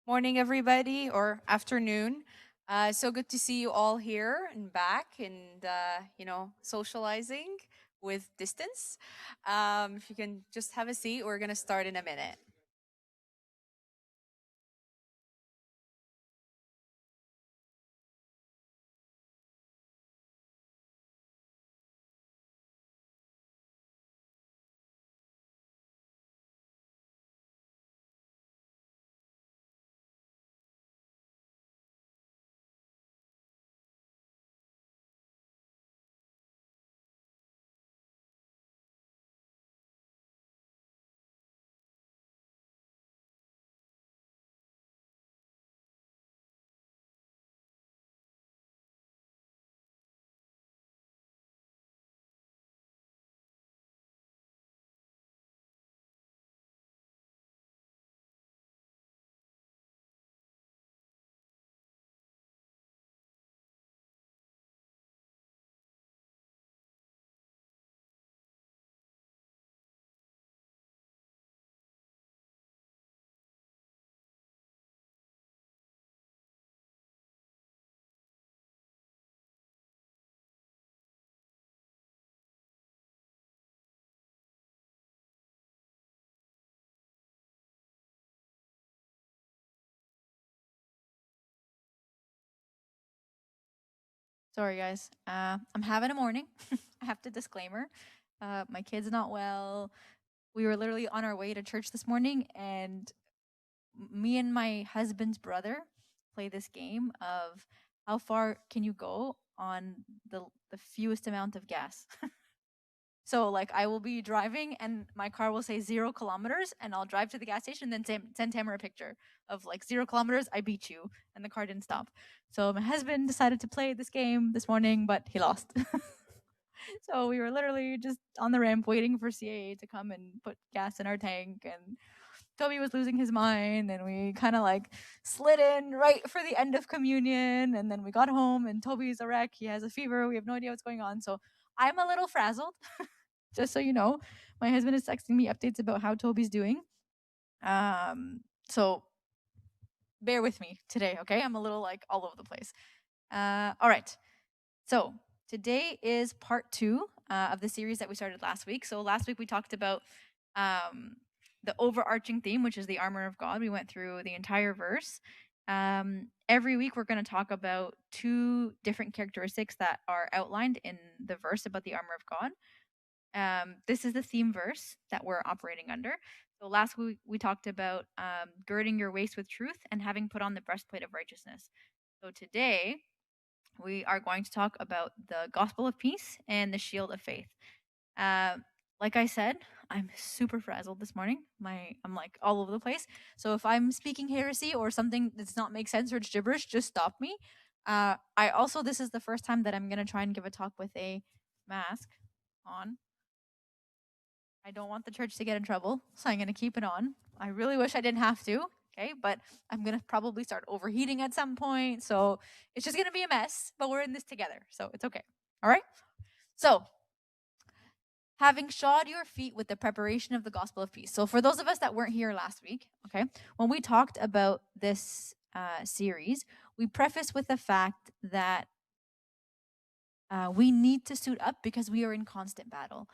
Morning, everybody, or afternoon. So good to see you all here and back and, socializing with distance. If you can just have a seat, we're going to start in a minute. Sorry, guys. I'm having a morning. I have to disclaimer. My kid's not well. We were literally on our way to church this morning, and me and my husband's brother play this game of how far can you go on the fewest amount of gas. So like I will be driving and my car will say 0 kilometers and I'll drive to the gas station and then send Tamara a picture of like 0 kilometers, I beat you, and the car didn't stop. So my husband decided to play this game this morning, but he lost. So we were literally just on the ramp waiting for CAA to come and put gas in our tank, and Toby was losing his mind, and we kind of like slid in right for the end of communion, and then we got home and Toby's a wreck. He has a fever. We have no idea what's going on. So I'm a little frazzled. Just so you know, my husband is texting me updates about how Toby's doing. So bear with me today, okay? I'm a little like all over the place. All right. So today is part 2 of the series that we started last week. So last week we talked about the overarching theme, which is the armor of God. We went through the entire verse. Every week we're going to talk about 2 different characteristics that are outlined in the verse about the armor of God. This is the theme verse that we're operating under. So last week we talked about girding your waist with truth and having put on the breastplate of righteousness. So today we are going to talk about the gospel of peace and the shield of faith. Like I said, I'm super frazzled this morning. I'm like all over the place. So if I'm speaking heresy or something does not make sense or it's gibberish, just stop me. This is the first time that I'm gonna try and give a talk with a mask on. I don't want the church to get in trouble, so I'm going to keep it on. I really wish I didn't have to, okay? But I'm going to probably start overheating at some point, so it's just going to be a mess, but we're in this together, so it's okay. All right? So, having shod your feet with the preparation of the gospel of peace. So, for those of us that weren't here last week, okay, when we talked about this series, we preface with the fact that we need to suit up because we are in constant battle.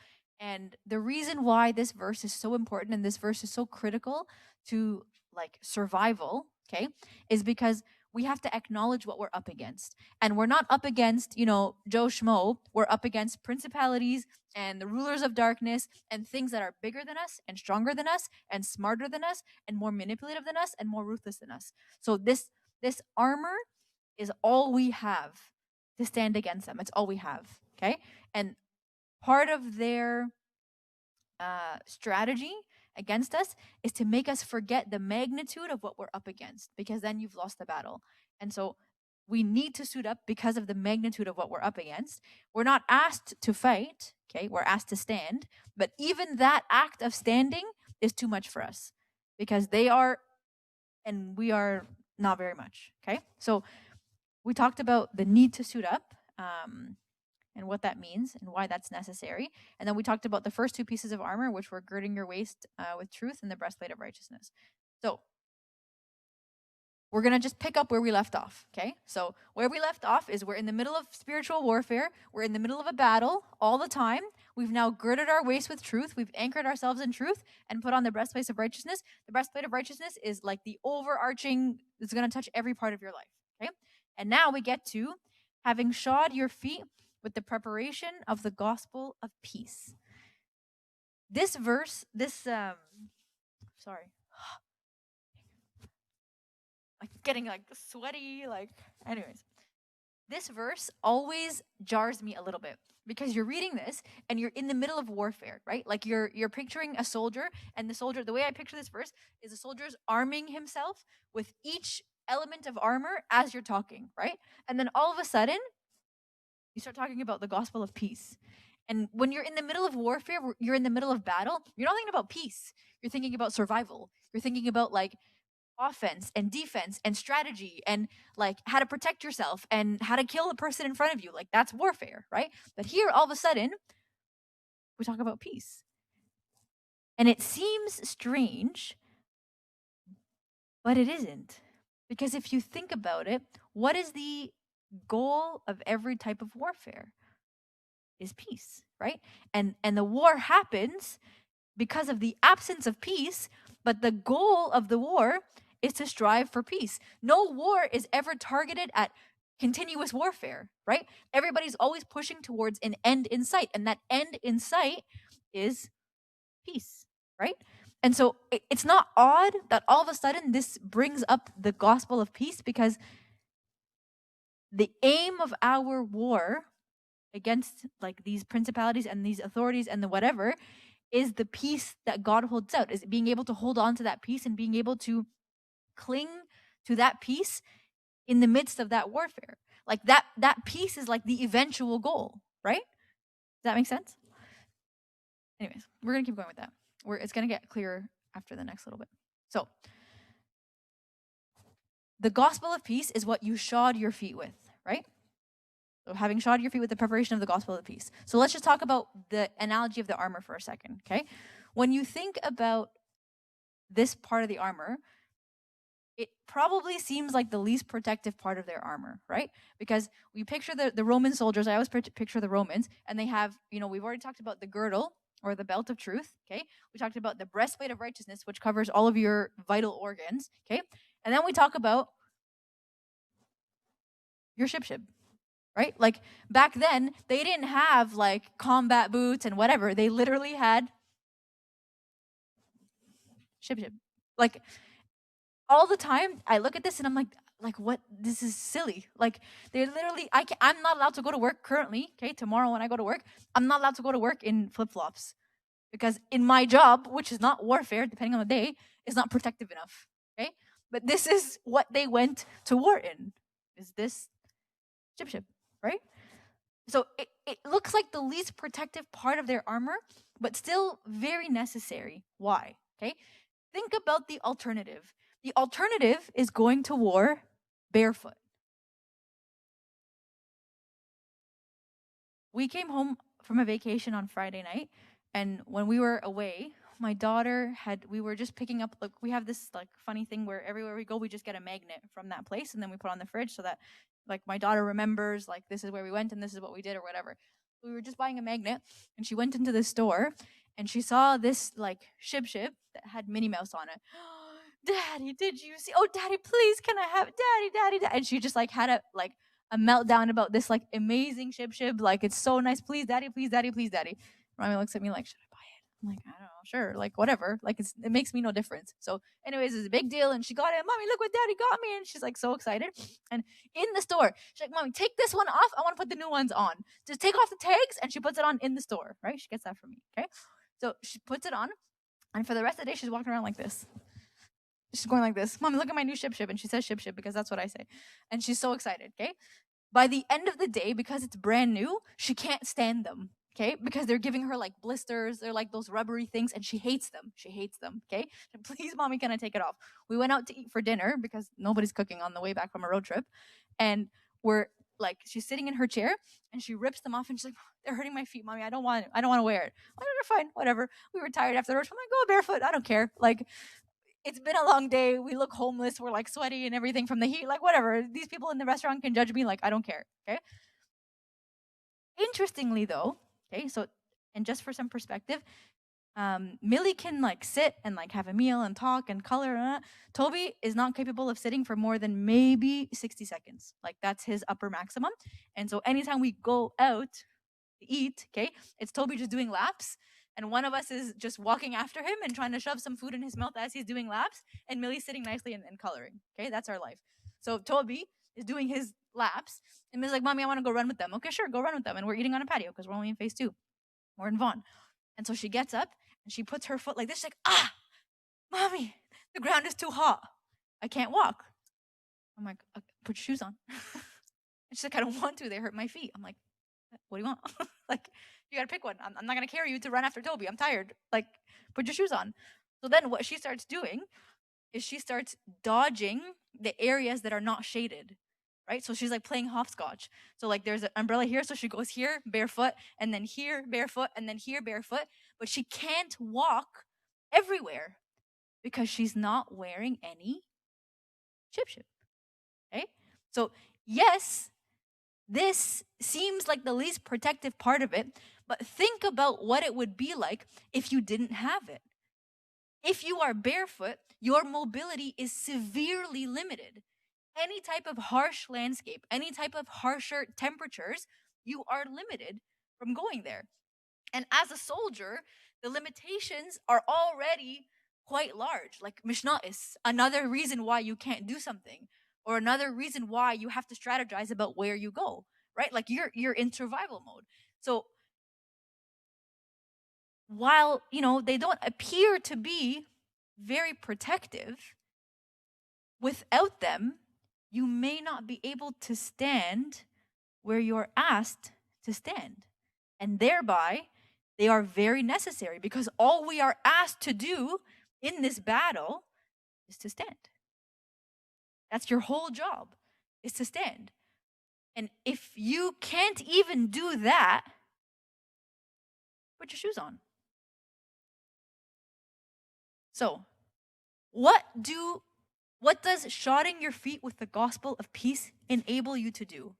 And the reason why this verse is so important and this verse is so critical to like survival, okay, is because we have to acknowledge what we're up against. And we're not up against, Joe Schmo. We're up against principalities and the rulers of darkness and things that are bigger than us and stronger than us and smarter than us and more manipulative than us and more ruthless than us. So this armor is all we have to stand against them. It's all we have. Okay. And part of their strategy against us is to make us forget the magnitude of what we're up against, because then you've lost the battle. And so we need to suit up because of the magnitude of what we're up against. We're not asked to fight, okay? We're asked to stand. But even that act of standing is too much for us because they are and we are not very much, okay? So we talked about the need to suit up and what that means and why that's necessary. And then we talked about the first 2 pieces of armor, which were girding your waist with truth and the breastplate of righteousness. So we're going to just pick up where we left off, okay? So where we left off is we're in the middle of spiritual warfare. We're in the middle of a battle all the time. We've now girded our waist with truth. We've anchored ourselves in truth and put on the breastplate of righteousness. The breastplate of righteousness is like the overarching, it's going to touch every part of your life, okay? And now we get to having shod your feet with the preparation of the gospel of peace. This verse, sorry. Like getting like sweaty, like anyways. This verse always jars me a little bit because you're reading this and you're in the middle of warfare, right? Like you're picturing a soldier, and the soldier, the way I picture this verse is a soldier's arming himself with each element of armor as you're talking, right? And then all of a sudden, you start talking about the gospel of peace. And when you're in the middle of warfare, you're in the middle of battle, you're not thinking about peace. You're thinking about survival. You're thinking about like offense and defense and strategy and like how to protect yourself and how to kill the person in front of you. Like that's warfare, right? But here all of a sudden we talk about peace. And it seems strange, but it isn't. Because if you think about it, what is the goal of every type of warfare? Is peace, right? And the war happens because of the absence of peace, but the goal of the war is to strive for peace. No war is ever targeted at continuous warfare, right? Everybody's always pushing towards an end in sight, and that end in sight is peace, right? And so it's not odd that all of a sudden this brings up the gospel of peace, because the aim of our war against like these principalities and these authorities and the whatever is the peace that God holds out, is being able to hold on to that peace and being able to cling to that peace in the midst of that warfare. Like that peace is like the eventual goal, right? Does that make sense? Anyways, we're going to keep going with that. It's going to get clearer after the next little bit. So, the gospel of peace is what you shod your feet with, right? So having shod your feet with the preparation of the gospel of peace. So let's just talk about the analogy of the armor for a second, okay? When you think about this part of the armor, it probably seems like the least protective part of their armor, right? Because we picture the Roman soldiers, I always picture the Romans, and they have, we've already talked about the girdle or the belt of truth, okay? We talked about the breastplate of righteousness, which covers all of your vital organs, okay? And then we talk about your ship. Right? Like back then, they didn't have like combat boots and whatever. They literally had ship. Like all the time, I look at this and I'm like what? This is silly. Like they literally, I'm not allowed to go to work currently. Okay, tomorrow when I go to work, I'm not allowed to go to work in flip flops because in my job, which is not warfare, depending on the day, is not protective enough. Okay, but this is what they went to war in. Is this ship, right? So it looks like the least protective part of their armor, but still very necessary. Why? Okay? Think about the alternative. The alternative is going to war barefoot. We came home from a vacation on Friday night, and when we were away, my daughter we were just picking up, like, we have this like funny thing where everywhere we go, we just get a magnet from that place, and then we put on the fridge so that like my daughter remembers like this is where we went and this is what we did or whatever. We were just buying a magnet, and she went into the store and she saw this like ship that had Minnie Mouse on it. Daddy, did you see? Oh, Daddy, please, can I have it? Daddy. And she just like had a meltdown about this like amazing ship. Like it's so nice. Please, Daddy, please, Daddy, please, Daddy. Mommy looks at me like, should I buy it? I'm like, I don't know, sure, like whatever. Like it makes me no difference. So, anyways, it's a big deal, and she got it. Mommy, look what Daddy got me, and she's like so excited. And in the store, she's like, Mommy, take this one off. I want to put the new ones on. Just take off the tags, and she puts it on in the store. Right? She gets that from me. Okay. So she puts it on, and for the rest of the day, she's walking around like this. She's going like this. Mommy, look at my new ship, and she says ship because that's what I say, and she's so excited. Okay. By the end of the day, because it's brand new, she can't stand them. Okay, because they're giving her like blisters, they're like those rubbery things, and she hates them. Okay, and please, Mommy, can I take it off? We went out to eat for dinner because nobody's cooking on the way back from a road trip, and we're like, she's sitting in her chair and she rips them off, and she's like, they're hurting my feet, Mommy. I don't want to wear it. Oh, they're fine, whatever. We were tired after the road trip. I'm like, go barefoot. I don't care. Like, it's been a long day. We look homeless. We're like sweaty and everything from the heat. Like, whatever. These people in the restaurant can judge me. Like, I don't care. Okay. Interestingly, though, okay, so, and just for some perspective, Millie can like sit and like have a meal and talk and color. Toby is not capable of sitting for more than maybe 60 seconds. Like, that's his upper maximum. And so anytime we go out to eat, okay, it's Toby just doing laps. And one of us is just walking after him and trying to shove some food in his mouth as he's doing laps. And Millie's sitting nicely and coloring. Okay, that's our life. So Toby is doing his laps. And Millie's like, Mommy, I want to go run with them. Okay, sure, go run with them. And we're eating on a patio because we're only in phase 2. We're in Vaughan. And so she gets up and she puts her foot like this. She's like, Mommy, the ground is too hot. I can't walk. I'm like, put your shoes on. And she's like, I don't want to. They hurt my feet. I'm like, what do you want? Like, you got to pick one. I'm not going to carry you to run after Toby. I'm tired. Like, put your shoes on. So then what she starts doing is she starts dodging the areas that are not shaded, right? So she's like playing hopscotch. So like there's an umbrella here, so she goes here barefoot, and then here barefoot, and then here barefoot. But she can't walk everywhere because she's not wearing any ship. Okay? So yes, this seems like the least protective part of it, but think about what it would be like if you didn't have it. If you are barefoot, your mobility is severely limited. Any type of harsh landscape, any type of harsher temperatures, you are limited from going there. And as a soldier, the limitations are already quite large. Like Mishnah is another reason why you can't do something, or another reason why you have to strategize about where you go, right? Like you're in survival mode. So while, they don't appear to be very protective, without them, you may not be able to stand where you're asked to stand. And thereby, they are very necessary because all we are asked to do in this battle is to stand. That's your whole job, is to stand. And if you can't even do that, put your shoes on. So, what does shodding your feet with the gospel of peace enable you to do?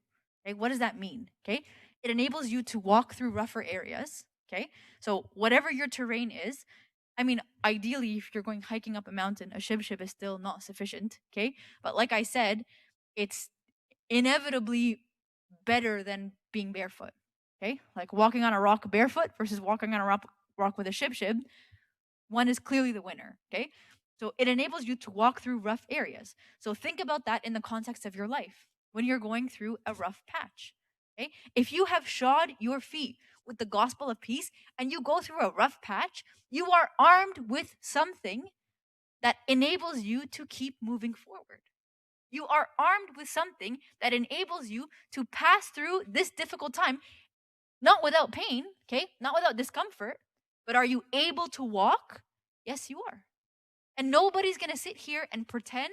Okay, what does that mean? Okay, it enables you to walk through rougher areas. Okay, so whatever your terrain is, I mean, ideally, if you're going hiking up a mountain, a shib is still not sufficient. Okay, but like I said, it's inevitably better than being barefoot. Okay, like walking on a rock barefoot versus walking on a rock with a shib, one is clearly the winner. Okay, so it enables you to walk through rough areas. So think about that in the context of your life when you're going through a rough patch. Okay? If you have shod your feet with the gospel of peace and you go through a rough patch, you are armed with something that enables you to keep moving forward. You are armed with something that enables you to pass through this difficult time, not without pain, okay? Not without discomfort, but are you able to walk? Yes, you are. And nobody's going to sit here and pretend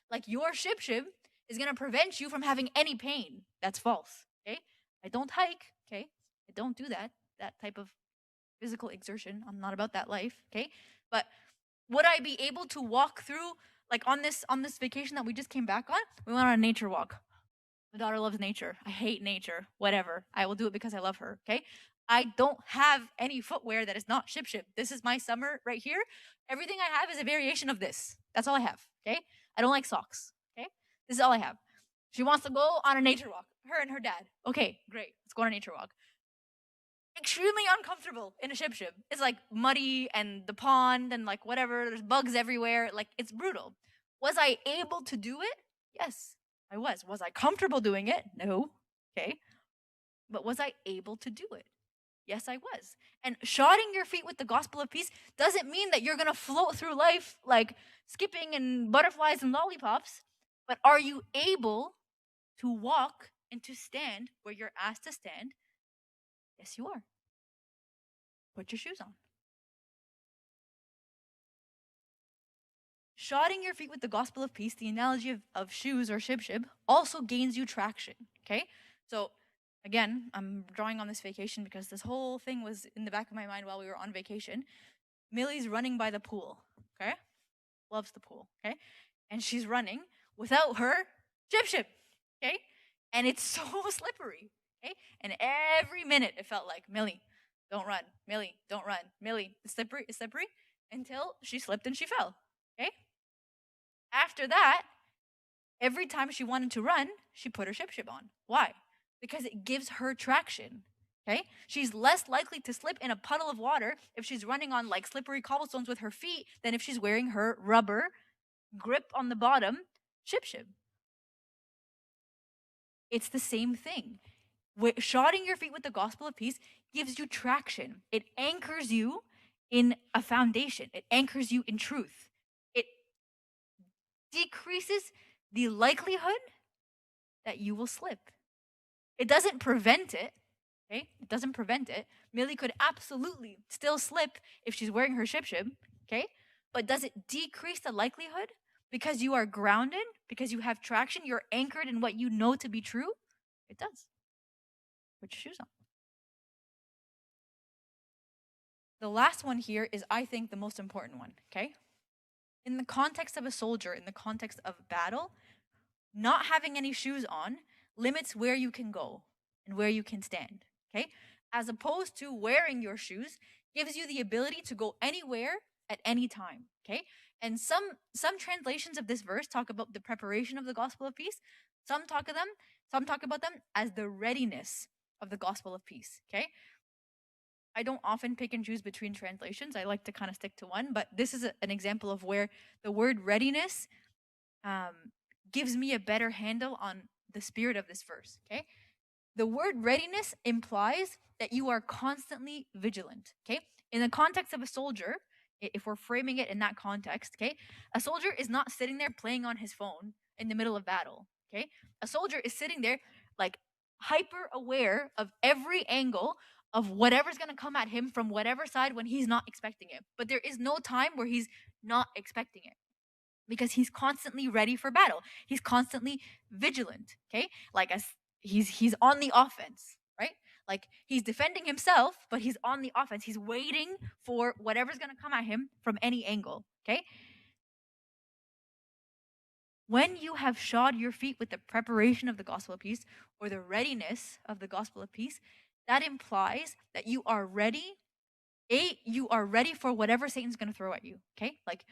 like your shib is going to prevent you from having any pain. That's false, okay? I don't hike, okay? I don't do that type of physical exertion. I'm not about that life, okay? But would I be able to walk through, like on this vacation that we just came back on? We went on a nature walk. My daughter loves nature. I hate nature. Whatever. I will do it because I love her, okay? I don't have any footwear that is not ship. This is my summer right here. Everything I have is a variation of this. That's all I have, okay? I don't like socks, okay? This is all I have. She wants to go on a nature walk, her and her dad. Okay, great. Let's go on a nature walk. Extremely uncomfortable in a ship. It's like muddy and the pond and like whatever. There's bugs everywhere. Like it's brutal. Was I able to do it? Yes, I was. Was I comfortable doing it? No. Okay. But was I able to do it? Yes, I was. And shodding your feet with the gospel of peace doesn't mean that you're going to float through life like skipping and butterflies and lollipops. But are you able to walk and to stand where you're asked to stand? Yes, you are. Put your shoes on. Shodding your feet with the gospel of peace, the analogy of shoes or shib, also gains you traction. Okay? So again, I'm drawing on this vacation because this whole thing was in the back of my mind while we were on vacation. Millie's running by the pool. Okay? loves the pool, okay? And she's running without her ship, okay? And it's so slippery, okay? And every minute it felt like, Millie, don't run. Millie, don't run. Millie, it's slippery, until she slipped and she fell, okay? After that, every time she wanted to run, she put her ship on. Why? Because it gives her traction. Okay? She's less likely to slip in a puddle of water if she's running on like slippery cobblestones with her feet than if she's wearing her rubber grip on the bottom ship. It's the same thing. Shodding your feet with the gospel of peace gives you traction. It anchors you in a foundation. It anchors you in truth. It decreases the likelihood that you will slip. It doesn't prevent it, okay? It doesn't prevent it. Millie could absolutely still slip if she's wearing her ship, okay? But does it decrease the likelihood? Because you are grounded, because you have traction, you're anchored in what you know to be true? It does. Put your shoes on. The last one here is, I think, the most important one, okay? In the context of a soldier, in the context of battle, not having any shoes on limits where you can go and where you can stand, okay? As opposed to wearing your shoes gives you the ability to go anywhere at any time, okay? And some translations of this verse talk about the preparation of the gospel of peace. Some talk about them as the readiness of the gospel of peace, okay? I don't often pick and choose between translations. I like to kind of stick to one, but this is an example of where the word readiness gives me a better handle on the spirit of this verse, okay? The word readiness implies that you are constantly vigilant, okay? In the context of a soldier, if we're framing it in that context, okay? A soldier is not sitting there playing on his phone in the middle of battle, okay? A soldier is sitting there like hyper aware of every angle of whatever's going to come at him from whatever side when he's not expecting it. But there is no time where he's not expecting it, because he's constantly ready for battle. He's constantly vigilant, okay? Like as he's on the offense, right? Like he's defending himself, but he's on the offense. He's waiting for whatever's going to come at him from any angle, okay? When you have shod your feet with the preparation of the gospel of peace, or the readiness of the gospel of peace, that implies that you are ready. You are ready for whatever Satan's going to throw at you, okay? Like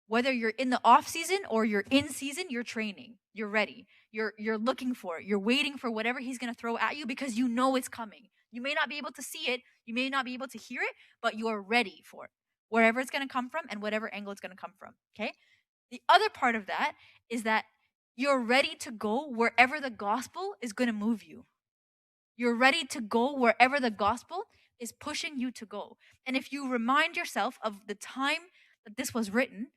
whether you're in the off season or you're in season, you're training, you're ready, you're looking for it, you're waiting for whatever he's going to throw at you because you know it's coming. You may not be able to see it, you may not be able to hear it, but you're ready for it, wherever it's going to come from and whatever angle it's going to come from, okay? The other part of that is that you're ready to go wherever the gospel is going to move you. You're ready to go wherever the gospel is pushing you to go. And if you remind yourself of the time that this was written,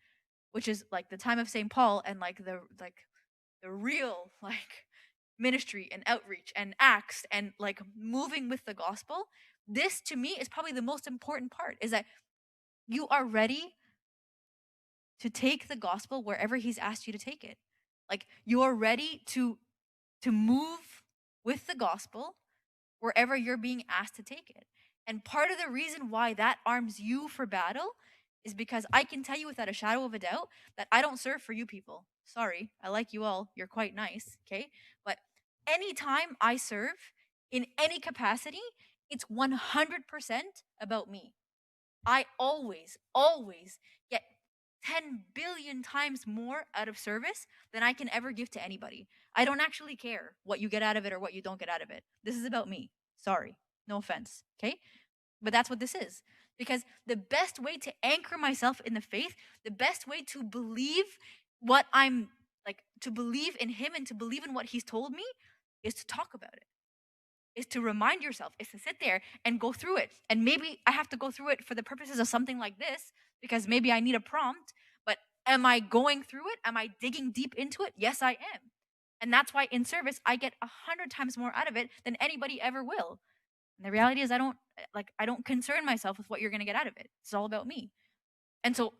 which is like the time of St. Paul and like the real like ministry and outreach and acts and like moving with the gospel, this to me is probably the most important part, is that you are ready to take the gospel wherever he's asked you to take it. Like you're ready to move with the gospel wherever you're being asked to take it. And part of the reason why that arms you for battle is because I can tell you without a shadow of a doubt that I don't serve for you people. Sorry, I like you all. You're quite nice, okay? But anytime I serve in any capacity, it's 100% about me. I always get 10 billion times more out of service than I can ever give to anybody. I don't actually care what you get out of it or what you don't get out of it. This is about me. Sorry. No offense. Okay? But that's what this is. Because the best way to anchor myself in the faith, the best way to believe what I'm like, to believe in him and to believe in what he's told me, is to talk about it, is to remind yourself, is to sit there and go through it. And maybe I have to go through it for the purposes of something like this, because maybe I need a prompt. But am I going through it? Am I digging deep into it? Yes, I am. And that's why in service, I get 100 times more out of it than anybody ever will. And the reality is I don't concern myself with what you're going to get out of it. It's all about me. And so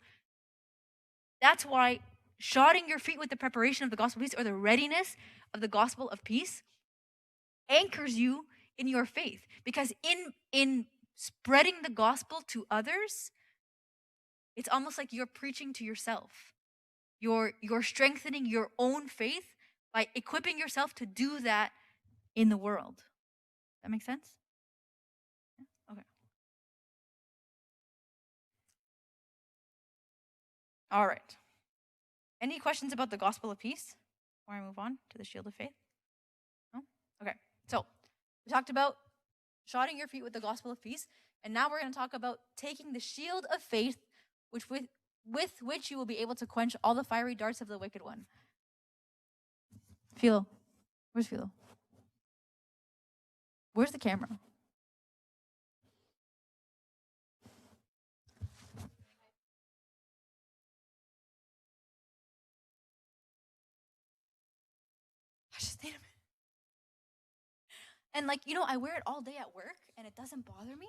that's why shodding your feet with the preparation of the gospel of peace, or the readiness of the gospel of peace, anchors you in your faith. Because in spreading the gospel to others, It's almost like you're preaching to yourself. You're strengthening your own faith by equipping yourself to do that in the world. That makes sense? Okay. All right. Any questions about the gospel of peace before I move on to the shield of faith? No? Okay. So we talked about shodding your feet with the gospel of peace, and now we're going to talk about taking the shield of faith, with which you will be able to quench all the fiery darts of the wicked one. Philo. Where's Philo? Where's the camera? I just need a minute. And like, I wear it all day at work and it doesn't bother me.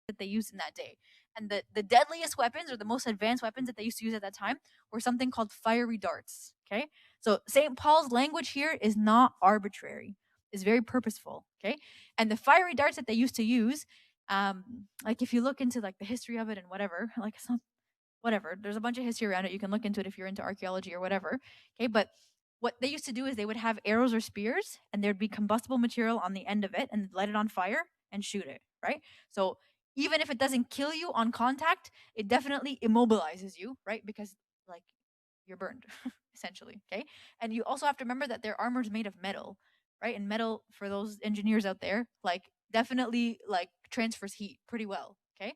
That they used in that day. And the deadliest weapons, or the most advanced weapons that they used to use at that time, were something called fiery darts. Okay? So St. Paul's language here is not arbitrary. It's very purposeful. Okay? And the fiery darts that they used to use, like if you look into like the history of it and whatever, like it's not whatever. There's a bunch of history around it. You can look into it if you're into archaeology or whatever. Okay, but what they used to do is they would have arrows or spears, and there'd be combustible material on the end of it, and light it on fire and shoot it. Right. So even if it doesn't kill you on contact, it definitely immobilizes you. Right, because like you're burned essentially. Okay, and you also have to remember that their armor is made of metal. Right, and metal, for those engineers out there, like definitely like transfers heat pretty well. Okay.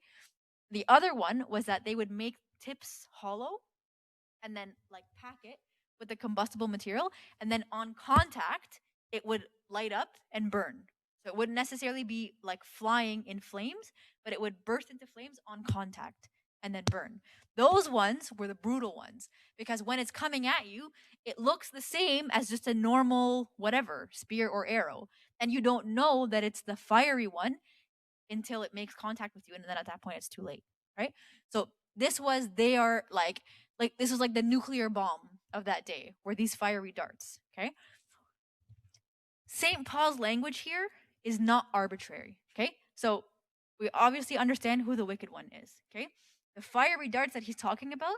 The other one was that they would make tips hollow and then like pack it with the combustible material, and then on contact it would light up and burn. So it wouldn't necessarily be like flying in flames, but it would burst into flames on contact and then burn. Those ones were the brutal ones, because when it's coming at you, it looks the same as just a normal whatever spear or arrow, and you don't know that it's the fiery one until it makes contact with you, and then at that point it's too late, right? So this was this was like the nuclear bomb of that day, were these fiery darts. Okay, St. Paul's language here is not arbitrary. Okay, so we obviously understand who the wicked one is. Okay, the fiery darts that he's talking about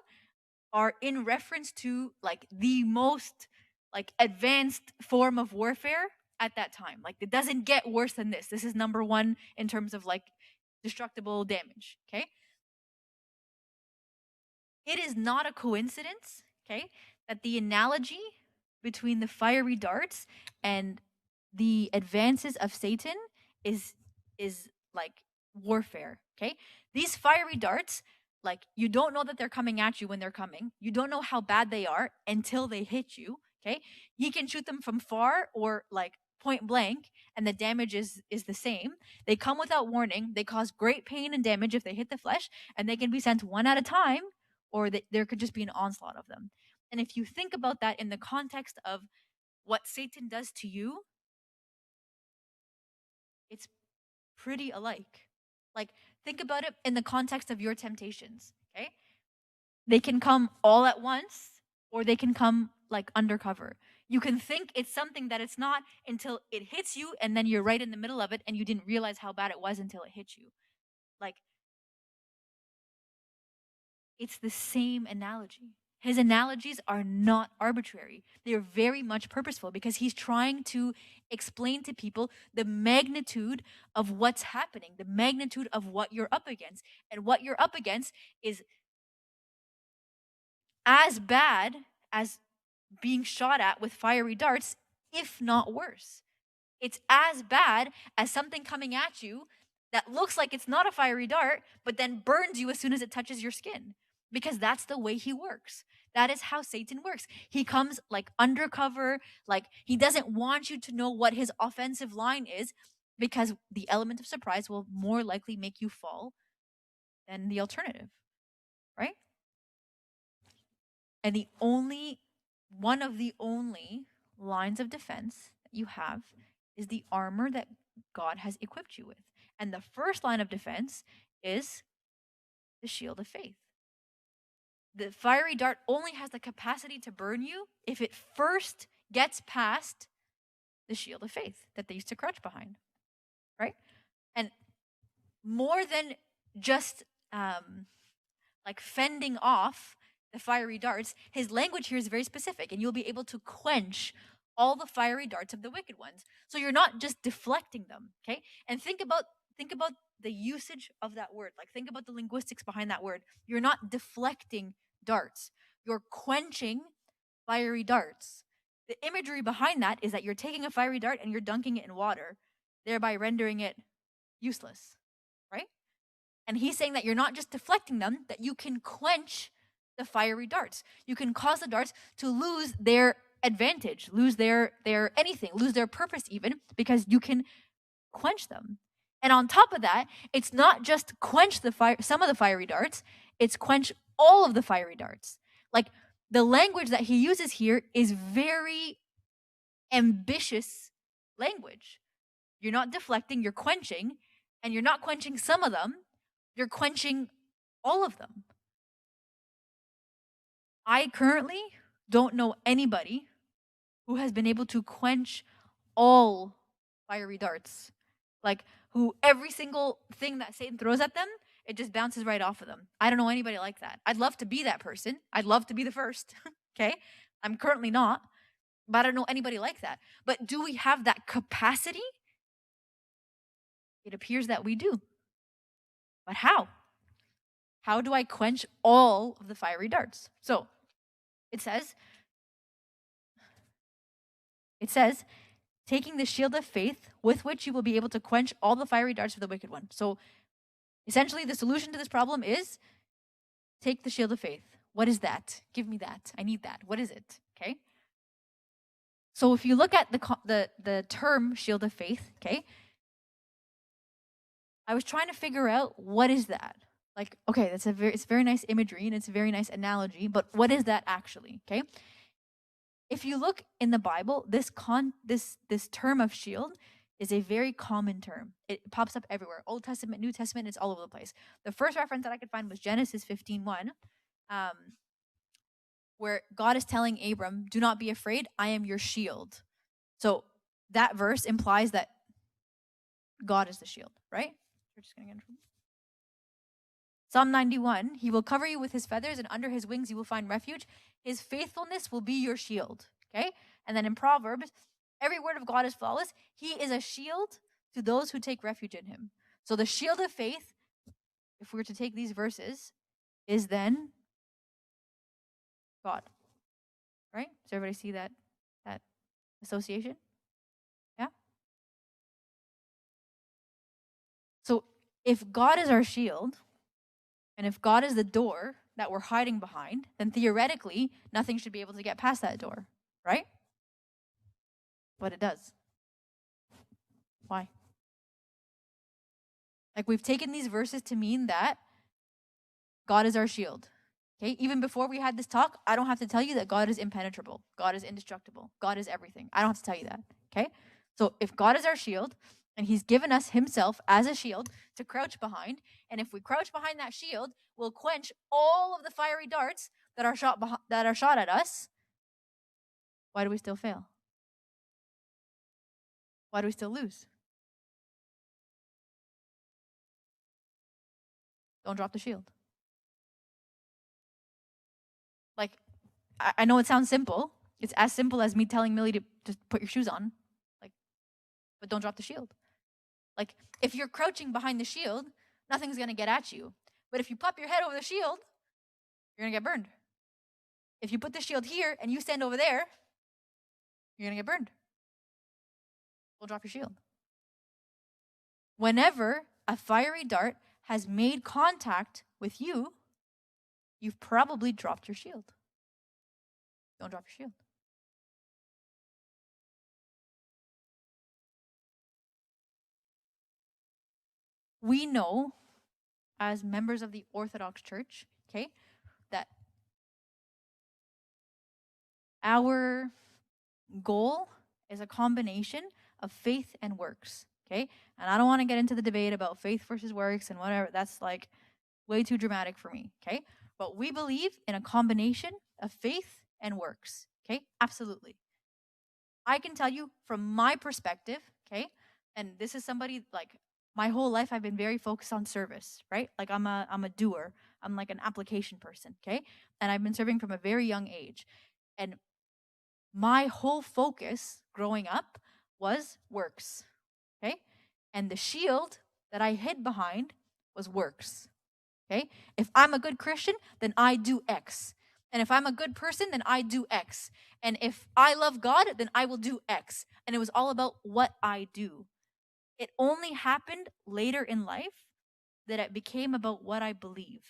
are in reference to like the most like advanced form of warfare at that time. Like it doesn't get worse than this. This is number one in terms of like destructible damage. Okay, it is not a coincidence. Okay, that the analogy between the fiery darts and the advances of Satan is like warfare. Okay, these fiery darts, like you don't know that they're coming at you when they're coming. You don't know how bad they are until they hit you. Okay, you can shoot them from far or like point blank, and the damage is the same. They come without warning. They cause great pain and damage if they hit the flesh, and they can be sent one at a time, or there could just be an onslaught of them. And if you think about that in the context of what Satan does to you, it's pretty alike. Like, think about it in the context of your temptations, okay? They can come all at once, or they can come like undercover. You can think it's something that it's not until it hits you, and then you're right in the middle of it, and you didn't realize how bad it was until it hit you. Like, it's the same analogy. His analogies are not arbitrary. They're very much purposeful because he's trying to explain to people the magnitude of what's happening, the magnitude of what you're up against. And what you're up against is as bad as being shot at with fiery darts, if not worse. It's as bad as something coming at you that looks like it's not a fiery dart, but then burns you as soon as it touches your skin. Because that's the way he works. That is how Satan works. He comes like undercover, like he doesn't want you to know what his offensive line is, because the element of surprise will more likely make you fall than the alternative, right? And one of the only lines of defense that you have is the armor that God has equipped you with. And the first line of defense is the shield of faith. The fiery dart only has the capacity to burn you if it first gets past the shield of faith that they used to crouch behind, right? And more than just like fending off the fiery darts, his language here is very specific, and you'll be able to quench all the fiery darts of the wicked ones. So you're not just deflecting them, okay? And think about the usage of that word. Like think about the linguistics behind that word. You're not deflecting darts. You're quenching fiery darts. The imagery behind that is that you're taking a fiery dart and you're dunking it in water, thereby rendering it useless, right? And he's saying that you're not just deflecting them, that you can quench the fiery darts. You can cause the darts to lose their advantage, lose their anything, lose their purpose even, because you can quench them. And on top of that, it's not just quench some of the fiery darts, it's quench all of the fiery darts. Like the language that he uses here is very ambitious language. You're not deflecting, you're quenching, and you're not quenching some of them, you're quenching all of them. I currently don't know anybody who has been able to quench all fiery darts. Like, who every single thing that Satan throws at them, it just bounces right off of them. I don't know anybody like that. I'd love to be that person. I'd love to be the first. Okay? I'm currently not, but I don't know anybody like that. But do we have that capacity? It appears that we do. But how? How do I quench all of the fiery darts? So, it says, taking the shield of faith with which you will be able to quench all the fiery darts of the wicked one. So essentially the solution to this problem is take the shield of faith. What is that? Give me that. I need that. What is it? Okay? So if you look at the term shield of faith, okay? I was trying to figure out what is that? Like, okay, it's very nice imagery and it's a very nice analogy, but what is that actually? Okay? If you look in the Bible, this term of shield is a very common term. It pops up everywhere. Old Testament, New Testament, it's all over the place. The first reference that I could find was Genesis 15:1, where God is telling Abram, "Do not be afraid, I am your shield." So that verse implies that God is the shield, right? We're just gonna get in trouble. Psalm 91, he will cover you with his feathers, and under his wings you will find refuge. His faithfulness will be your shield, okay? And then in Proverbs, every word of God is flawless. He is a shield to those who take refuge in him. So the shield of faith, if we were to take these verses, is then God, right? Does everybody see that association? Yeah? So if God is our shield, and if God is the door that we're hiding behind, then theoretically, nothing should be able to get past that door, right? But it does. Why? Like, we've taken these verses to mean that God is our shield. Okay? Even before we had this talk, I don't have to tell you that God is impenetrable. God is indestructible. God is everything. I don't have to tell you that. Okay? So if God is our shield, and he's given us himself as a shield to crouch behind, and if we crouch behind that shield, we'll quench all of the fiery darts that are shot at us. Why do we still fail? Why do we still lose? Don't drop the shield. Like, I know it sounds simple. It's as simple as me telling Millie to just put your shoes on, like, but don't drop the shield. Like, if you're crouching behind the shield, nothing's gonna get at you. But if you pop your head over the shield, you're gonna get burned. If you put the shield here and you stand over there, you're gonna get burned. Don't drop your shield. Whenever a fiery dart has made contact with you, you've probably dropped your shield. Don't drop your shield. We know, as members of the Orthodox Church, okay, that our goal is a combination of faith and works, okay? And I don't want to get into the debate about faith versus works and whatever. That's like way too dramatic for me, okay? But we believe in a combination of faith and works, okay? Absolutely. I can tell you from my perspective, okay? And this is somebody like my whole life I've been very focused on service, right? Like I'm a doer. I'm like an application person, okay? And I've been serving from a very young age. And my whole focus growing up was works, okay? And the shield that I hid behind was works, okay? If I'm a good Christian, then I do X. And if I'm a good person, then I do X. And if I love God, then I will do X. And it was all about what I do. It only happened later in life that it became about what I believe,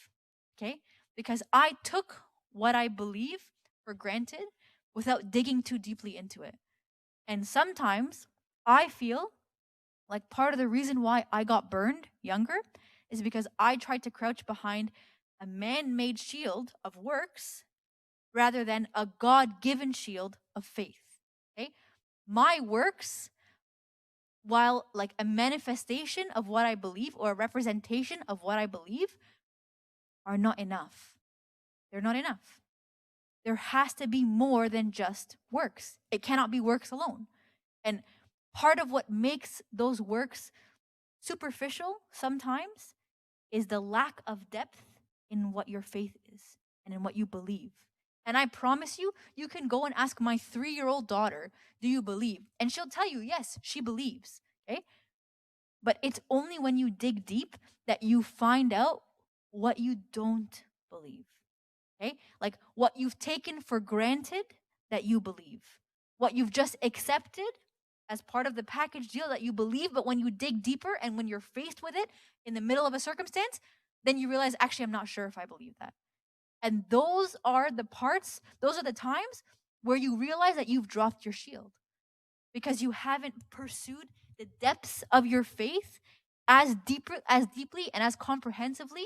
okay? Because I took what I believe for granted without digging too deeply into it. And sometimes I feel like part of the reason why I got burned younger is because I tried to crouch behind a man-made shield of works rather than a God-given shield of faith. Okay? My works, while like a manifestation of what I believe or a representation of what I believe, are not enough. They're not enough. There has to be more than just works. It cannot be works alone. And part of what makes those works superficial sometimes is the lack of depth in what your faith is and in what you believe. And I promise you, you can go and ask my 3-year-old daughter, do you believe? And she'll tell you, yes, she believes. Okay? But it's only when you dig deep that you find out what you don't believe. Okay? Like what you've taken for granted that you believe. What you've just accepted as part of the package deal that you believe, but when you dig deeper and when you're faced with it in the middle of a circumstance, then you realize, actually, I'm not sure if I believe that. And those are the parts, those are the times where you realize that you've dropped your shield because you haven't pursued the depths of your faith as deeply and as comprehensively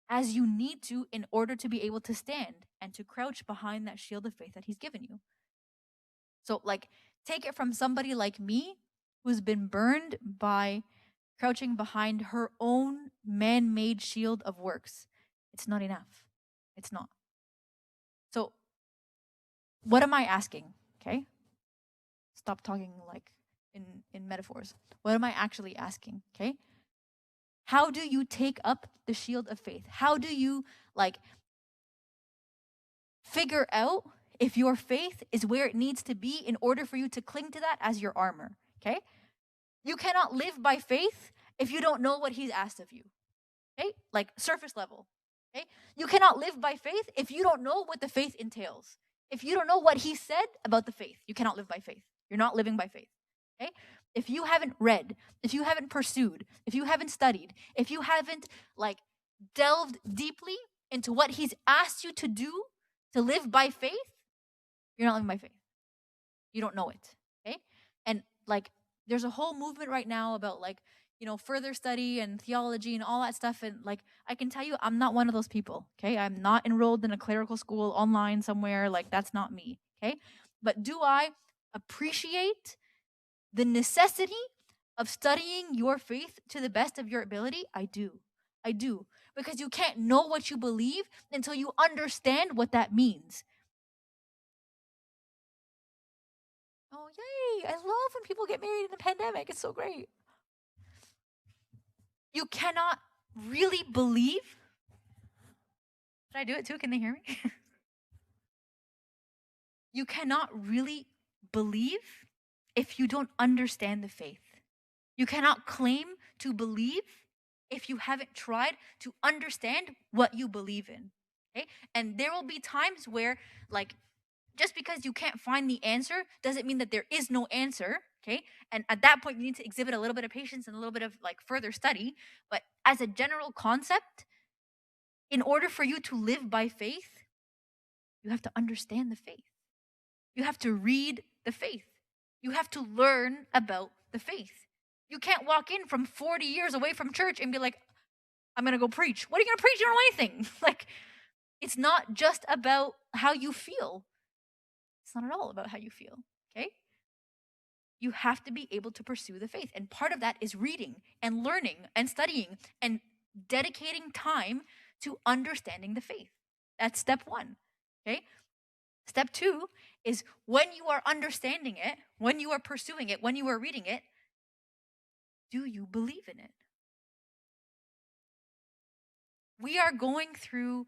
as you need to in order to be able to stand and to crouch behind that shield of faith that he's given you. So like take it from somebody like me who's been burned by crouching behind her own man-made shield of works. It's not enough. It's not. So what am I asking? Okay? Stop talking like in metaphors. What am I actually asking? Okay? How do you take up the shield of faith? How do you like figure out if your faith is where it needs to be in order for you to cling to that as your armor? Okay? You cannot live by faith if you don't know what he's asked of you. Okay? Like surface level. Okay? You cannot live by faith if you don't know what the faith entails. If you don't know what he said about the faith, you cannot live by faith. You're not living by faith. Okay? If you haven't read, if you haven't pursued, if you haven't studied, if you haven't like delved deeply into what he's asked you to do to live by faith, you're not living by faith. You don't know it. Okay? And like there's a whole movement right now about like, you know, further study and theology and all that stuff. And like, I can tell you, I'm not one of those people. Okay. I'm not enrolled in a clerical school online somewhere. Like, that's not me. Okay. But do I appreciate the necessity of studying your faith to the best of your ability? I do. I do. Because you can't know what you believe until you understand what that means. Oh, yay. I love when people get married in a pandemic. It's so great. You cannot really believe. Should I do it too? Can they hear me? You cannot really believe if you don't understand the faith. You cannot claim to believe if you haven't tried to understand what you believe in. Okay? And there will be times where, like, just because you can't find the answer doesn't mean that there is no answer. Okay? And at that point, you need to exhibit a little bit of patience and a little bit of like further study. But as a general concept, in order for you to live by faith, you have to understand the faith. You have to read the faith. You have to learn about the faith. You can't walk in from 40 years away from church and be like, I'm going to go preach. What are you going to preach? You don't know anything. Like, it's not just about how you feel. It's not at all about how you feel. Okay? You have to be able to pursue the faith. And part of that is reading and learning and studying and dedicating time to understanding the faith. That's step one. Okay? Step two is when you are understanding it, when you are pursuing it, when you are reading it, do you believe in it? We are going through,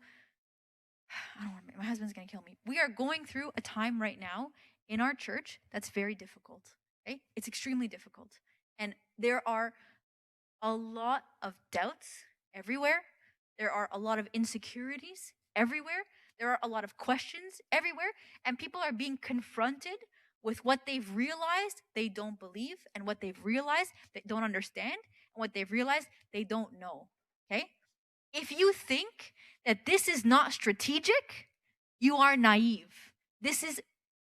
I don't want to, my husband's going to kill me. We are going through a time right now in our church that's very difficult. Okay? It's extremely difficult. And there are a lot of doubts everywhere. There are a lot of insecurities everywhere. There are a lot of questions everywhere. And people are being confronted with what they've realized they don't believe, and what they've realized they don't understand, and what they've realized they don't know. Okay? If you think that this is not strategic, you are naive. This is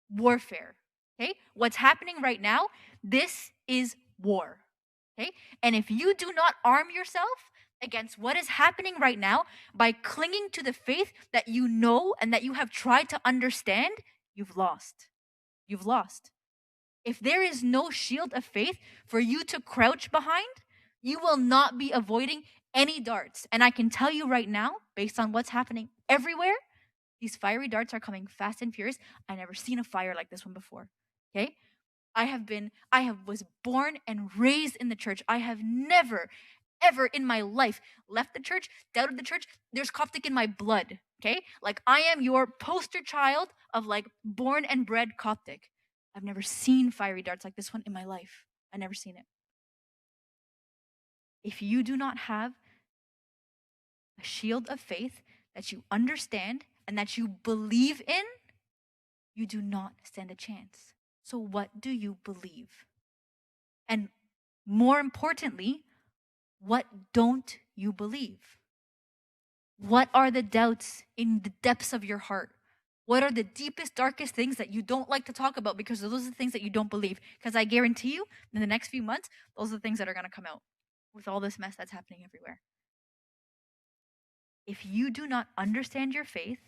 warfare. Okay? What's happening right now, this is war. Okay? And if you do not arm yourself against what is happening right now by clinging to the faith that you know and that you have tried to understand, you've lost. You've lost. If there is no shield of faith for you to crouch behind, you will not be avoiding any darts. And I can tell you right now, based on what's happening everywhere, these fiery darts are coming fast and furious. I never seen a fire like this one before. Okay? Was born and raised in the church. I have never, ever in my life left the church, doubted the church. There's Coptic in my blood. Okay? Like, I am your poster child of like born and bred Coptic. I've never seen fiery darts like this one in my life. I've never seen it. If you do not have a shield of faith that you understand and that you believe in, you do not stand a chance. So what do you believe? And more importantly, what don't you believe? What are the doubts in the depths of your heart? What are the deepest, darkest things that you don't like to talk about because those are the things that you don't believe? Because I guarantee you, in the next few months, those are the things that are going to come out with all this mess that's happening everywhere. If you do not understand your faith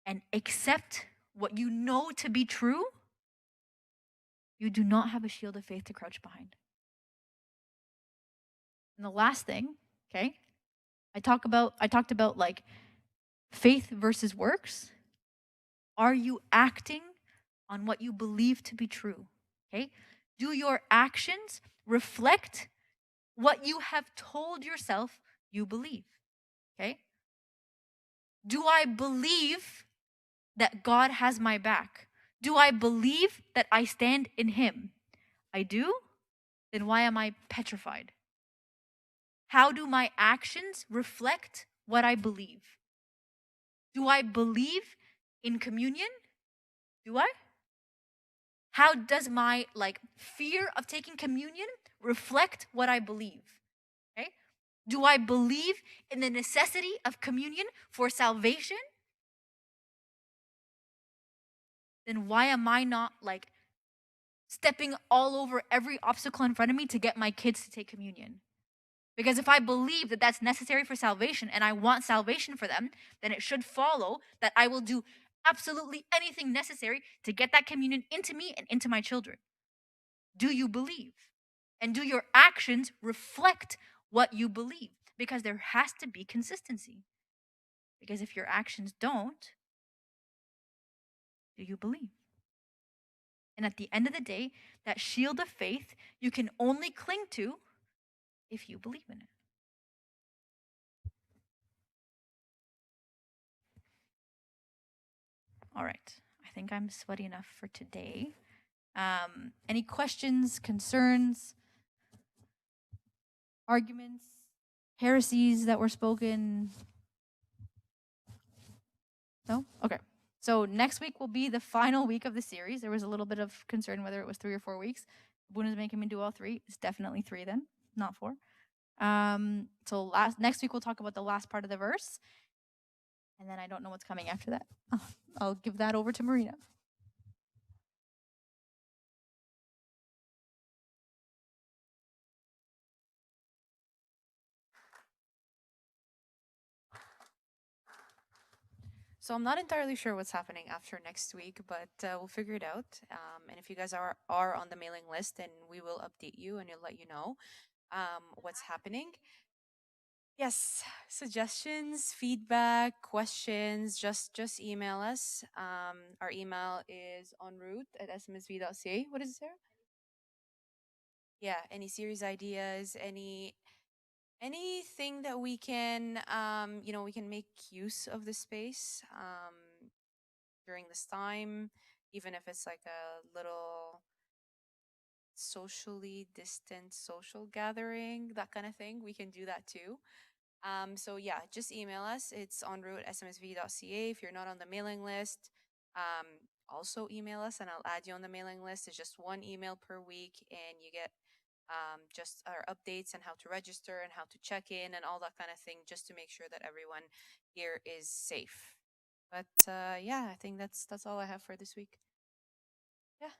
and accept what you know to be true, you do not have a shield of faith to crouch behind. And the last thing, okay, I talked about like faith versus works. Are you acting on what you believe to be true? Okay? Do your actions reflect what you have told yourself you believe? Okay? Do I believe that God has my back? Do I believe that I stand in Him? I do? Then why am I petrified? How do my actions reflect what I believe? Do I believe in communion? Do I? How does my like fear of taking communion reflect what I believe? Okay? Do I believe in the necessity of communion for salvation? Then why am I not like stepping all over every obstacle in front of me to get my kids to take communion? Because if I believe that that's necessary for salvation and I want salvation for them, then it should follow that I will do absolutely anything necessary to get that communion into me and into my children. Do you believe? And do your actions reflect what you believe? Because there has to be consistency. Because if your actions don't, do you believe? And at the end of the day, that shield of faith you can only cling to if you believe in it. All right. think I'm sweaty enough for today. Any questions, concerns, arguments, heresies that were spoken? No? Okay. So next week will be the final week of the series. There was a little bit of concern whether it was 3 or 4 weeks. Boone is making me do all 3. It's definitely 3 then, not 4. So next week we'll talk about the last part of the verse. And then I don't know what's coming after that. I'll give that over to Marina. So I'm not entirely sure what's happening after next week, but we'll figure it out. And if you guys are on the mailing list, then we will update you and we'll let you know what's happening. Yes, suggestions, feedback, questions, just email us. Our email is onroute@smsv.ca. What is it, Sarah? Yeah, any series ideas, anything that we can we can make use of the space during this time, even if it's like a little socially distant social gathering, that kind of thing, we can do that too. So yeah, just email us. It's onroute@smsv.ca. If you're not on the mailing list, also email us and I'll add you on the mailing list. It's just one email per week and you get just our updates and how to register and how to check in and all that kind of thing, just to make sure that everyone here is safe. But yeah, I think that's all I have for this week. Yeah.